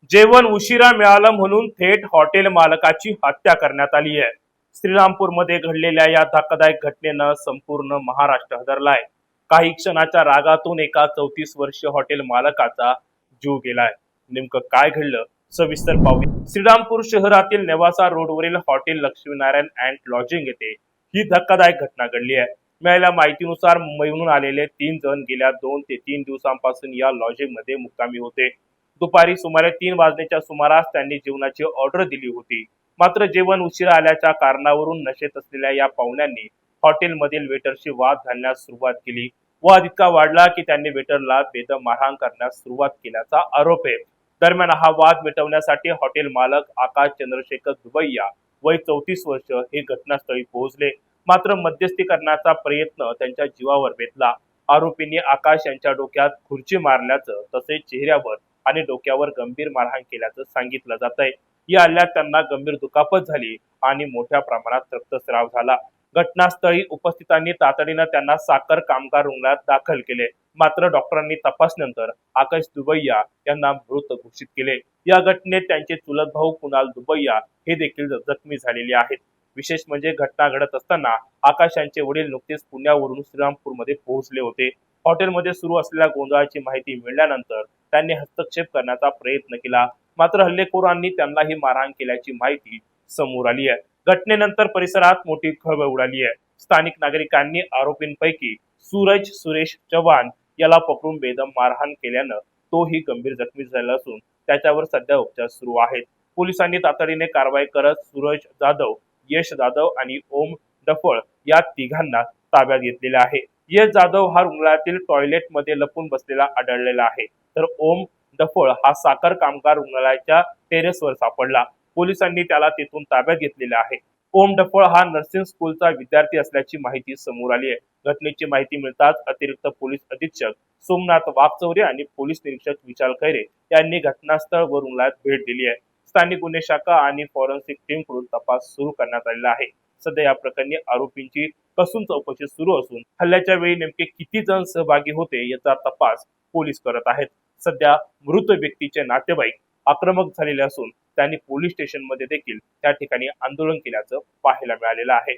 जेवण उशिरा मिळालं म्हणून थेट हॉटेल मालकाची हत्या करण्यात आली आहे। श्रीरामपूरमध्ये घडलेल्या या धक्कादायक घटनेनं संपूर्ण महाराष्ट्र हादरलाय। काही क्षणाच्या रागातून एका 34 वर्षीय हॉटेल मालकाचा जीव गेलाय। नेमकं काय घडलं सविस्तर पाहूया। श्रीरामपूर शहरातील नेवासा रोडवरील हॉटेल लक्ष्मीनारायण अँड लॉजिंग येथे ही धक्कादायक घटना घडली आहे। मिळालेल्या माहितीनुसार मुंबईहून आलेले 3 जण गेल्या 2 ते 3 दिवसांपासून या लॉजिंग मध्ये मुक्कामी होते। दुपारी सुमारे 3 वाजण्याच्या सुमारास त्यांनी जेवणाची ऑर्डर दिली होती। मात्र जेवण उशिरा आल्याच्या कारणावरून नशेत असलेल्या या पाहुण्यांनी हॉटेलमधील वेटरशी वाद घालण्यास सुरुवात केली। वाद इतका वाढला की त्यांनी वेटरला बेदम मारहाण करण्यास सुरुवात केल्याचा आरोप आहे। दरम्यान हा वाद मिटवण्यासाठी हॉटेल मालक आकाश चंद्रशेखर दुबैया वय 34 वर्ष हे घटनास्थळी पोहोचले। मात्र मध्यस्थी करण्याचा प्रयत्न त्यांच्या जीवावर बेतला। आरोपींनी आकाश यांच्या डोक्यात खुर्ची मारल्याचं तसेच चेहऱ्यावर आणि डोक्यावर गंभीर मारहाण केल्याचं सांगितलं जात आहे। या हल्ल्यात त्यांना गंभीर दुखापत झाली आणि मोठ्या प्रमाणात रक्तस्राव झाला। घटनास्थळी उपस्थितांनी तातडीनं त्यांना साखर कामगार रुग्णालयात दाखल केले। मात्र डॉक्टरांनी तपासणीनंतर आकाश दुबैया यांना मृत घोषित केले। या घटनेत त्यांचे चुलत भाऊ कुणाल दुबैया हे देखील जखमी झालेले आहेत। विशेष म्हणजे घटना घडत असताना आकाश यांचे वडील नुकतेच पुण्यावरून श्रीरामपूरमध्ये पोहोचले होते। हॉटेलमध्ये सुरू असलेल्या गोंधळाची माहिती मिळाल्यानंतर त्यांनी हस्तक्षेप करण्याचा प्रयत्न केला। मात्र हल्लेखोरांनी त्यांनाही मारहाण केल्याची माहिती समोर आली आहे। घटनेनंतर परिसरात मोठी खळबळ उडाली आहे। स्थानिक नागरिकांनी आरोपींपैकी सूरज सुरेश चव्हाण याला पकडून बेदम मारहाण केल्यानं तोही गंभीर जखमी झाला असून त्याच्यावर सध्या उपचार सुरू आहेत। पोलिसांनी तातडीने कारवाई करत सूरज जाधव, यश जाधव आणि ओम डफळ या तिघांना ताब्यात घेतलेले आहे। यश जाधव हा रुग्णालयातील टॉयलेटमध्ये लपून बसलेला आढळलेला आहे, तर ओम डफळ हा साखर कामगार रुग्णालयाच्या टेरेसवर सापडला। पोलिसांनी त्याला तेथून ताब्यात घेतलेले आहे। ओम डफळ हा नर्सिंग स्कूलचा विद्यार्थी असल्याची माहिती समोर आली आहे। घटनेची माहिती मिळताच अतिरिक्त पोलीस अधीक्षक सोमनाथ वाघचौरे आणि पोलीस निरीक्षक विशाल खैरे यांनी घटनास्थळ व रुग्णालयात भेट दिली आहे। स्थानिक गुन्हे शाखा आणि फॉरेन्सिक टीमकडून तपास सुरू करण्यात आलेला आहे। सध्या या प्रकरणी आरोपींची कसून चौकशी सुरू असून हल्ल्याच्या वेळी नेमके किती जण सहभागी होते याचा तपास पोलीस करत आहेत। सध्या मृत व्यक्तीचे नातेवाईक आक्रमक झालेले असून त्यांनी पोलीस स्टेशनमध्ये देखील त्या ठिकाणी आंदोलन केल्याचं पाहायला मिळालेलं आहे।